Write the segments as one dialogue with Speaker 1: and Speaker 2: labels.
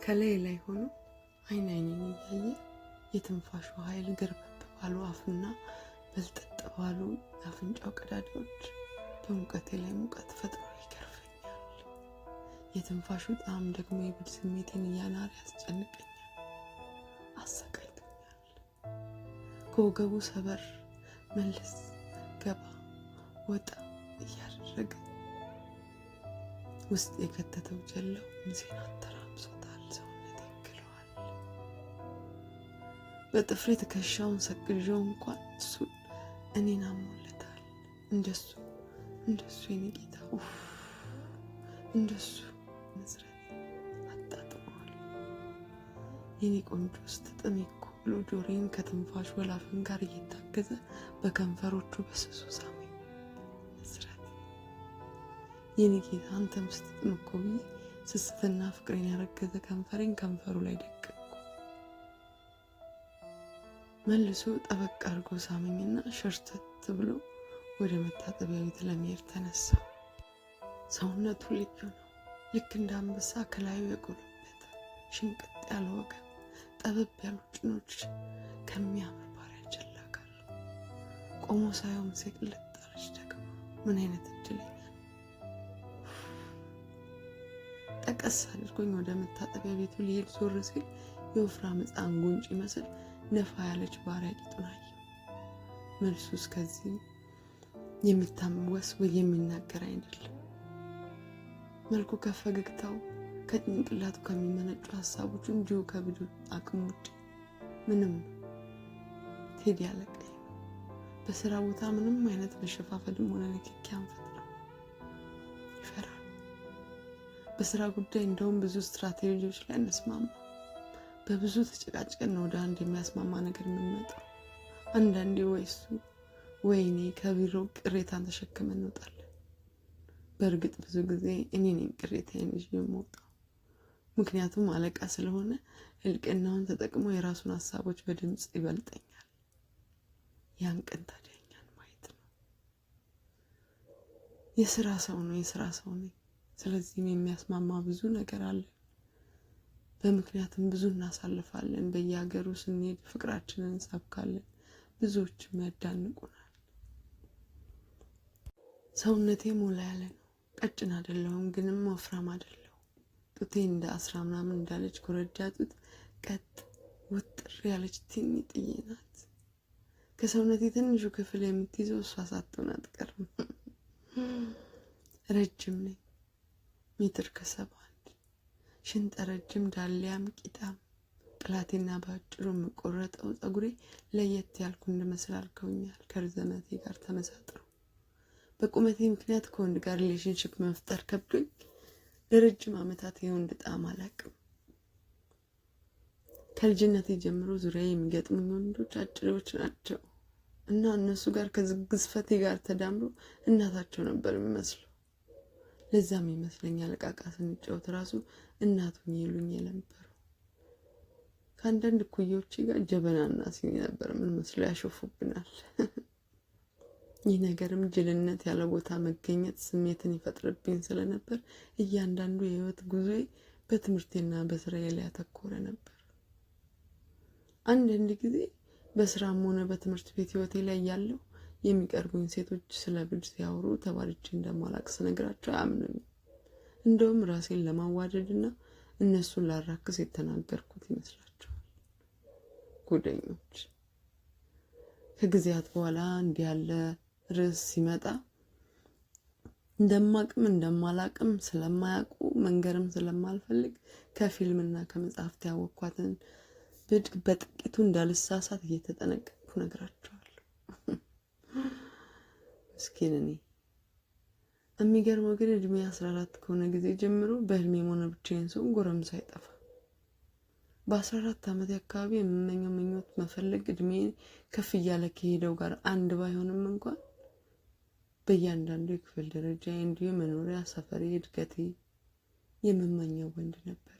Speaker 1: ከላይ ላይ ሆኖ አይን አይኔን እያየ የትንፋሹ ኃይል ገርበብ ባሉ አፍና በልጠጥ ባሉ አፍንጫው ቀዳዳዎች በሙቀቴ ላይ ሙቀት ፈጥሮ ይገርፈኛል። የትንፋሹ ጣዕም ደግሞ የብድ ስሜቴን እያናረ ያስጨንቀኛል፣ አሰቃይቶኛል። ከወገቡ ሰበር መለስ ገባ ወጣ እያደረገ ውስጥ የከተተው ጀለው ምሴን አተራምሶታል፣ ሰውነት ይክለዋል። በጥፍሬ ትከሻውን ሰቅዤው እንኳን እሱን እኔን አሞለታል። እንደሱ የኔ ጌታ እንደሱ ንዝረት አጣጥመዋል። የኔ ቆንጆ ውስጥ ጥሜኮ ብሎ ጆሮዬን ከትንፋሽ ወላፈን ጋር እየታገዘ በከንፈሮቹ በስሱ ሳመኝ። ንዝረት የኔ ጌታ አንተም ውስጥ ጥሜኮ ብዬ ስስትና ፍቅሬን ያረገዘ ከንፈሬን ከንፈሩ ላይ ደቀቅኩ። መልሶ ጠበቅ አድርጎ ሳመኝና ሸርተት ብሎ ወደ መታጠቢያ ቤት ለመሄድ ተነሳ። ሰውነቱ ልዩ ነው። ልክ እንደ አንበሳ ከላዩ የጎለበተ ሽንቅጥ ያለ ወገብ፣ ጠበብ ያሉ ጭኖች ከሚያምር ባሪያ ጀላ ጋር ቆሞ ሳየው ምሴ ቅልጥ አለች። ደግሞ ምን አይነት እድለኛ! ጠቀስ አድርጎኝ ወደ መታጠቢያ ቤቱ ሊሄድ ዞር ሲል የወፍራም ሕፃን ጉንጭ ይመስል ነፋ ያለች ባሪያ ቂጡን አየሁ። መልሱ እስከዚህ የሚታወስ ወይ የሚናገር አይደለም። መልኩ ከፈገግታው ከጭንቅላቱ ከሚመነጩ ሀሳቦች እንዲሁ ከብዱ አቅሙ ውጭ ምንም ቴዲ አለቃዬ ነው። በስራ ቦታ ምንም አይነት መሸፋፈድም ሆነ ንክኪ አንፈጥረው። ይፈራል። በስራ ጉዳይ እንደውም ብዙ ስትራቴጂዎች ላይ እንስማማ። በብዙ ተጨቃጭቀን ወደ አንድ የሚያስማማ ነገር የምንመጣው። አንዳንዴ ወይ እሱ ወይኔ ከቢሮ ቅሬታን ተሸክመን እንወጣለን። በእርግጥ ብዙ ጊዜ እኔ ነኝ ቅሬታዬን ይዤ የምወጣው። ምክንያቱም አለቃ ስለሆነ እልቅናውን ተጠቅሞ የራሱን ሀሳቦች በድምፅ ይበልጠኛል። ያን ቀን ታዲያ እኛን ማየት ነው። የስራ ሰው ነኝ። ስለዚህም የሚያስማማ ብዙ ነገር አለ። በምክንያቱም ብዙ እናሳልፋለን። በየሀገሩ ስንሄድ ፍቅራችንን እንሰብካለን። ብዙዎችም ያዳንቁናል። ሰውነቴ ሞላ ያለ ነው። ቀጭን አይደለሁም፣ ግንም ወፍራም አይደለሁ። ጡቴ እንደ 10 ምናምን እንዳለች ኮረጃ ጡት ቀጥ ውጥር ያለች ትንጥዬ ናት። ከሰውነቴ ትንሹ ክፍል የምትይዘው እሷ ሳትሆን አትቀርም። ረጅም ነኝ፣ 1.71 ሽንጠ ረጅም፣ ዳሌያም ቂጣም። ቅላቴና በአጭሩ የምቆረጠው ፀጉሬ ለየት ያልኩ እንድመስል አድርገውኛል። ከርዘመቴ ጋር ተመሳጥሮ በቁመቴ ምክንያት ከወንድ ጋር ሪሌሽንሽፕ መፍጠር ከብዶኝ ለረጅም ዓመታት የወንድ ጣዕም አላውቅም። ከልጅነቴ ጀምሮ ዙሪያ የሚገጥሙኝ ወንዶች አጭሮች ናቸው እና እነሱ ጋር ከግዝፈቴ ጋር ተዳምሮ እናታቸው ነበር የሚመስለው። ለዛም ይመስለኛል ዕቃ ስንጫወት ራሱ እናቱኝ ይሉኝ የነበረው። ከአንዳንድ እኩዮቼ ጋር ጀበናና ሲኒ ነበር ምን መስሎ ያሾፉብናል። ይህ ነገርም ጅልነት ያለ ቦታ መገኘት ስሜትን ይፈጥርብኝ ስለነበር እያንዳንዱ የህይወት ጉዞዬ በትምህርቴና በስራዬ ላይ ያተኮረ ነበር። አንዳንድ ጊዜ በስራም ሆነ በትምህርት ቤት ህይወቴ ላይ ያለው የሚቀርቡኝ ሴቶች ስለ ብድ ሲያወሩ ተባርቼ እንደማላቅ ስነግራቸው አያምኑኝም። እንደውም ራሴን ለማዋደድና እነሱን ላራክስ የተናገርኩት ይመስላቸዋል። ጉደኞች። ከጊዜያት በኋላ እንዲህ ያለ ርዕስ ሲመጣ እንደማቅም እንደማላቅም ስለማያውቁ መንገርም ስለማልፈልግ ከፊልምና ከመጽሐፍት ያወቅኳትን ብድ በጥቂቱ እንዳልሳሳት እየተጠነቀቅኩ ነግራቸዋለሁ። ምስኪን እኔ። የሚገርመው ግን እድሜ 14 ከሆነ ጊዜ ጀምሮ በህልሜ ሆነ ብቻዬን ሰው ጎረምሳ አይጠፋ። በ14 ዓመት አካባቢ የምመኘው ምኞት መፈለግ እድሜ ከፍ እያለ ከሄደው ጋር አንድ ባይሆንም እንኳን በእያንዳንዱ የክፍል ደረጃ እንዲሁ መኖሪያ ሰፈሬ እድገቴ የምመኘው ወንድ ነበር።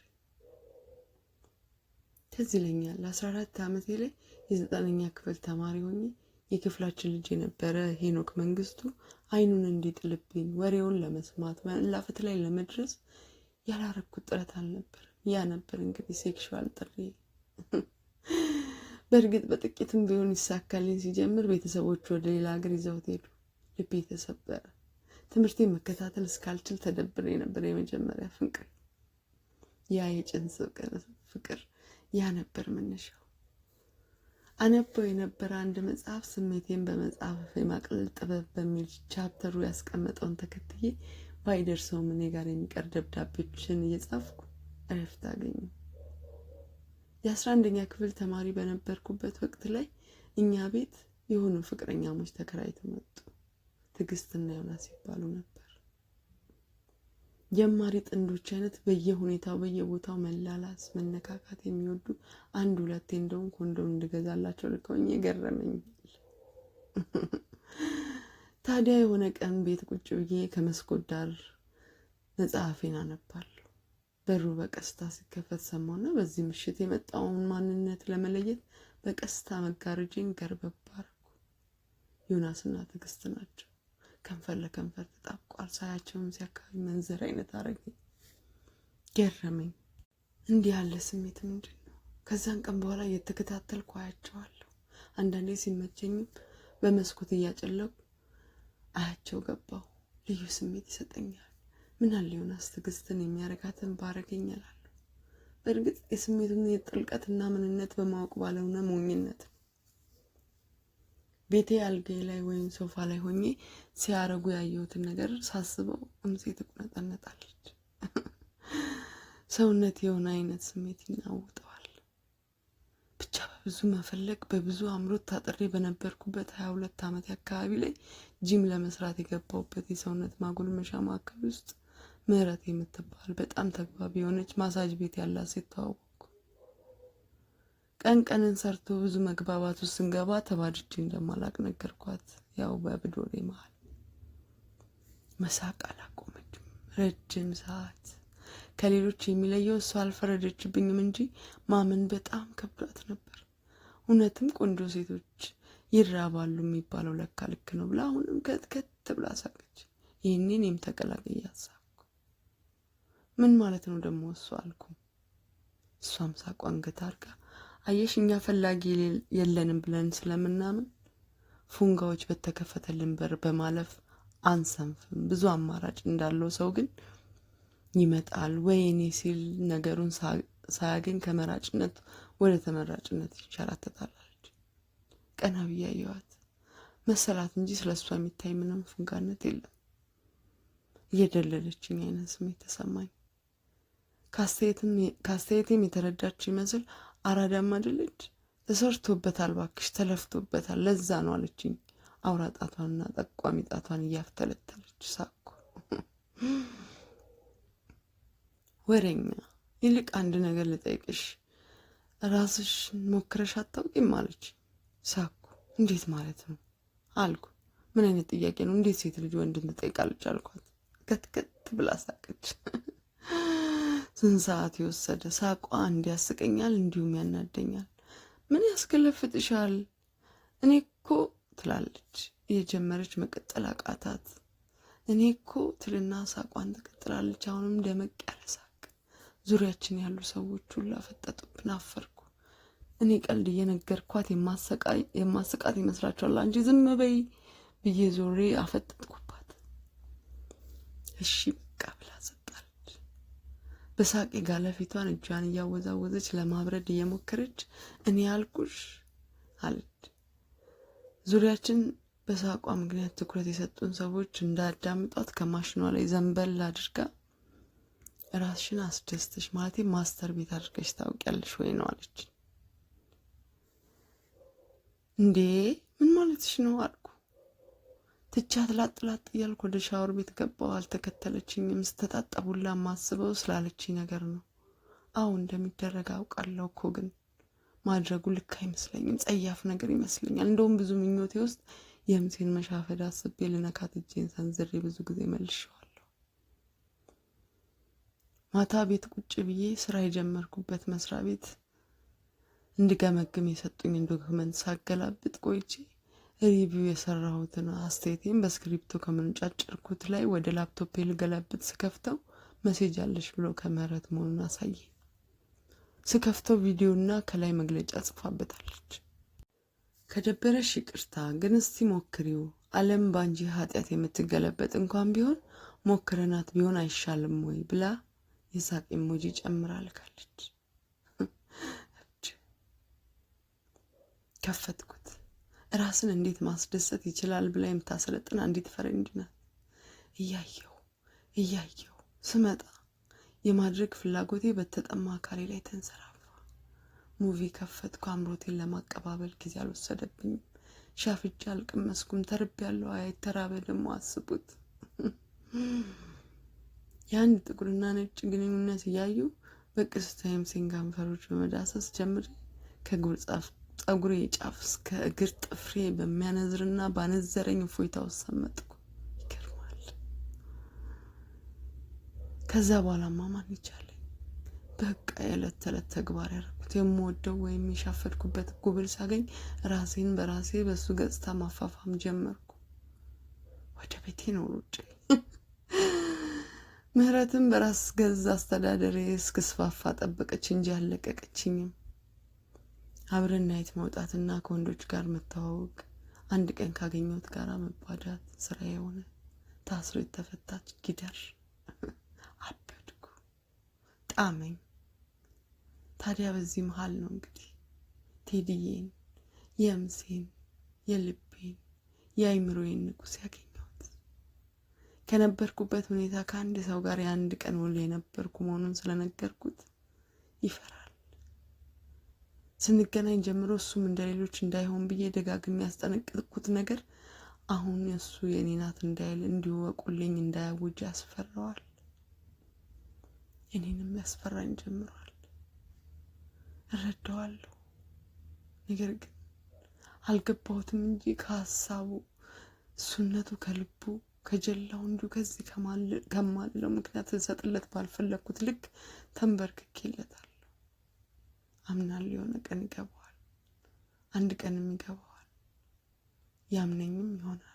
Speaker 1: ከዚህ ለኛል 14 ዓመቴ ላይ የ9ኛ ክፍል ተማሪ ሆኜ የክፍላችን ልጅ የነበረ ሄኖክ መንግስቱ አይኑን እንዲጥልብኝ ወሬውን ለመስማት መላፈት ላይ ለመድረስ ያላረኩት ጥረት አልነበረም። ያ ነበር እንግዲህ ሴክሹዋል ጥሪ። በእርግጥ በጥቂትም ቢሆን ይሳካልኝ ሲጀምር ቤተሰቦች ወደ ሌላ ሀገር ይዘውት ሄዱ። ልቤ ተሰበረ። ትምህርቴን መከታተል እስካልችል ተደብሬ ነበር የመጀመሪያ ፍቅር። ያ የጭንስ ፍቅር ያ ነበር መነሻው። አነበው የነበረ አንድ መጽሐፍ ስሜቴን በመጽሐፍ የማቅለል ጥበብ በሚል ቻፕተሩ ያስቀመጠውን ተከትዬ ባይደርሰውም እኔ ጋር የሚቀር ደብዳቤዎችን እየጻፍኩ እረፍት አገኘሁ። የ11ኛ ክፍል ተማሪ በነበርኩበት ወቅት ላይ እኛ ቤት የሆኑ ፍቅረኛሞች ተከራይተው መጡ። ትዕግስትና ዮናስ ይባሉ ነበር። ጀማሪ ጥንዶች አይነት በየሁኔታው በየቦታው መላላስ መነካካት የሚወዱ አንድ ሁለቴ እንደውም ኮንዶም እንድገዛላቸው ልከውኝ የገረመኛል። ታዲያ የሆነ ቀን ቤት ቁጭ ብዬ ከመስኮት ዳር መጽሐፌን አነባለሁ። በሩ በቀስታ ሲከፈት ሰማሁና በዚህ ምሽት የመጣውን ማንነት ለመለየት በቀስታ መጋረጃን ገርበብ አደረኩ። ዮናስና ትዕግስት ናቸው። ከንፈር ለከንፈር ተጣብቋል። ሳያቸውም ሲያካባቢ መንዘር አይነት አረገኝ። ገረመኝ። እንዲህ ያለ ስሜት ምንድን ነው? ከዛን ቀን በኋላ እየተከታተልኩ አያቸዋለሁ። አንዳንዴ ሲመቸኝም በመስኮት እያጨለኩ አያቸው ገባሁ። ልዩ ስሜት ይሰጠኛል። ምን አለ ዮናስ ትዕግስትን የሚያረጋትን ባረገኝ እላለሁ። በእርግጥ የስሜቱን የጥልቀትና ምንነት በማወቅ ባለሆነ ሞኝነት ነው። ቤቴ አልጋዬ ላይ ወይም ሶፋ ላይ ሆኜ ሲያረጉ ያየሁትን ነገር ሳስበው እምሴ ትቁነጠነጣለች። ሰውነት የሆነ አይነት ስሜት ይናውጠዋል። ብቻ በብዙ መፈለግ በብዙ አምሮት ታጥሬ በነበርኩበት 22 ዓመት አካባቢ ላይ ጂም ለመስራት የገባሁበት የሰውነት ማጎልመሻ ማዕከል ውስጥ ምህረት የምትባል በጣም ተግባቢ የሆነች ማሳጅ ቤት ያላት ሴት ተዋወቅኩ። ቀንን ሰርቶ ብዙ መግባባት ውስጥ ስንገባ ተባድጄ እንደማላቅ ነገርኳት። ያው በብዶሬ መሃል መሳቅ አላቆመችም። ረጅም ሰዓት። ከሌሎች የሚለየው እሷ አልፈረደችብኝም እንጂ ማመን በጣም ከብዷት ነበር። እውነትም ቆንጆ ሴቶች ይራባሉ የሚባለው ለካ ልክ ነው ብላ አሁንም ከትከት ብላ ሳቀች። ይህንን እኔም ተቀላቅዬ አሳቅኩ። ምን ማለት ነው ደግሞ እሱ አልኩ። እሷም ሳቋን ገታ አድርጋ አየሽ እኛ ፈላጊ የለንም ብለን ስለምናምን ፉንጋዎች በተከፈተልን በር በማለፍ አንሰንፍም። ብዙ አማራጭ እንዳለው ሰው ግን ይመጣል ወይ እኔ ሲል ነገሩን ሳያገኝ ከመራጭነት ወደ ተመራጭነት ይንሸራተታለች። ቀና ብዬ አየኋት። መሰላት እንጂ ስለሷ የሚታይ ምንም ፉንጋነት የለም። እየደለለችኝ አይነት ስሜት ተሰማኝ። ካስተያየቴም የተረዳች ይመስል አራዳም አይደለች። ተሰርቶበታል ባክሽ ተለፍቶበታል ለዛ ነው አለችኝ። አውራ ጣቷንና ጠቋሚ ጣቷን እያፍተለተለች ሳኩ። ወሬኛ ይልቅ አንድ ነገር ልጠይቅሽ፣ ራስሽ ሞክረሽ አታውቂም አለች። ሳኩ። እንዴት ማለት ነው አልኩ። ምን አይነት ጥያቄ ነው? እንዴት ሴት ልጅ ወንድን ትጠይቃለች አልኳት። ከትከት ብላ ሳቀች። ስንት ሰዓት የወሰደ ሳቋ እንዲያስቀኛል እንዲሁም ያናደኛል። ምን ያስገለፍጥሻል? እኔ እኮ ትላለች። እየጀመረች መቀጠል አቃታት። እኔ እኮ ትልና ሳቋን ትቀጥላለች። አሁንም ደመቅ ያለ ሳቅ። ዙሪያችን ያሉ ሰዎች ሁሉ አፈጠጡብን። አፈርኩ። እኔ ቀልድ እየነገርኳት የማሰቃት ይመስላችኋል? አንቺ ዝም በይ ብዬ ዞሬ አፈጠጥኩባት። እሺ በቃ ብላ ሰጣለች። በሳቅ የጋለ ፊቷን እጇን እያወዛወዘች ለማብረድ እየሞከረች እኔ ያልኩሽ አለች። ዙሪያችን በሳቋ ምክንያት ትኩረት የሰጡን ሰዎች እንዳዳምጧት ከማሽኗ ላይ ዘንበል አድርጋ ራስሽን አስደስተሽ ማለቴ ማስተር ቤት አድርገሽ ታውቂያለሽ ወይ ነው አለች። እንዴ ምን ማለትሽ ነው አልኩ። ትቻት ላጥላጥ እያልኩ ወደ ሻወር ቤት ገባሁ። አልተከተለችኝም። ስተጣጣቡላ ማስበው ስላለችኝ ነገር ነው። አዎ እንደሚደረግ አውቃለሁ እኮ ግን ማድረጉ ልክ አይመስለኝም። ጸያፍ ነገር ይመስለኛል። እንደውም ብዙ ምኞቴ ውስጥ የምሴን መሻፈድ አስቤ ልነካት እጄን ሰንዝሬ ብዙ ጊዜ መልሼዋለሁ። ማታ ቤት ቁጭ ብዬ ስራ የጀመርኩበት መስሪያ ቤት እንድገመግም የሰጡኝን ዶክመንት ሳገላብጥ ቆይቼ ሪቪው የሰራሁትን አስተያየቴን በስክሪፕቶ ከመንጫጨርኩት ላይ ወደ ላፕቶፕ ልገላብጥ ስከፍተው መሴጅ አለሽ ብሎ ከምህረት መሆኑን አሳየ። ስከፍተው ቪዲዮና ከላይ መግለጫ ጽፋበታለች። ከደበረሽ ይቅርታ፣ ግን እስቲ ሞክሪው። ዓለም ባንጂ ኃጢአት የምትገለበጥ እንኳን ቢሆን ሞክረናት ቢሆን አይሻልም ወይ ብላ የሳቅ ኢሞጂ ጨምራ ልካለች። ከፈትኩት። ራስን እንዴት ማስደሰት ይችላል ብላ የምታሰለጥን አንዲት ፈረንጅ ናት። እያየው ስመጣ የማድረግ ፍላጎቴ በተጠማ አካሌ ላይ ተንሰራፋ። ሙቪ ከፈትኩ። አምሮቴን ለማቀባበል ጊዜ አልወሰደብኝም። ሻፍጃ አልቀመስኩም። ተርቤያለሁ። የተራበ ደግሞ አስቡት። የአንድ ጥቁርና ነጭ ግንኙነት እያዩ በቅስታይም ሲንጋንፈሮች በመዳሰስ ጀምሬ ፀጉሬ ጫፍ እስከ እግር ጥፍሬ በሚያነዝርና ባነዘረኝ እፎይታ ውስጥ ሰመጥኩ። ይገርማል። ከዛ በኋላማ ማን ይቻለኝ? በቃ የዕለት ተዕለት ተግባር ያደረኩት የምወደው ወይም የሻፈድኩበት ጉብል ሳገኝ ራሴን በራሴ በሱ ገጽታ ማፋፋም ጀመርኩ። ወደ ቤቴ ነው ሩጬ። ምህረትም በራስ ገዝ አስተዳደሬ እስክስፋፋ ጠበቀች እንጂ አለቀቀችኝም። አብረን ናይት መውጣትና ከወንዶች ጋር መተዋወቅ፣ አንድ ቀን ካገኘሁት ጋር መባዳት ስራ የሆነ ታስሮ የተፈታች ጊደር። አበድኩ፣ ጣመኝ። ታዲያ በዚህ መሃል ነው እንግዲህ ቴዲዬን፣ የምሴን፣ የልቤን፣ የአይምሮዬን ንጉስ ያገኘሁት። ከነበርኩበት ሁኔታ ከአንድ ሰው ጋር የአንድ ቀን ውሎ የነበርኩ መሆኑን ስለነገርኩት ይፈራል። ስንገናኝ ጀምሮ እሱም እንደሌሎች እንዳይሆን ብዬ ደጋግሜ ያስጠነቅቅኩት ነገር አሁን እሱ የኔ ናት እንዳይል እንዲወቁልኝ እንዳያውጅ ያስፈራዋል። እኔንም ያስፈራኝ ጀምሯል። እረዳዋለሁ፣ ነገር ግን አልገባሁትም እንጂ ከሀሳቡ እሱነቱ ከልቡ ከጀላው እንዲሁ ከዚህ ከማለው ምክንያት ልሰጥለት ባልፈለግኩት ልክ ተንበርክኬለታል። አምናለሁ የሆነ ቀን ይገባዋል፣ አንድ ቀንም ይገባዋል፣ ያምነኝም ይሆናል።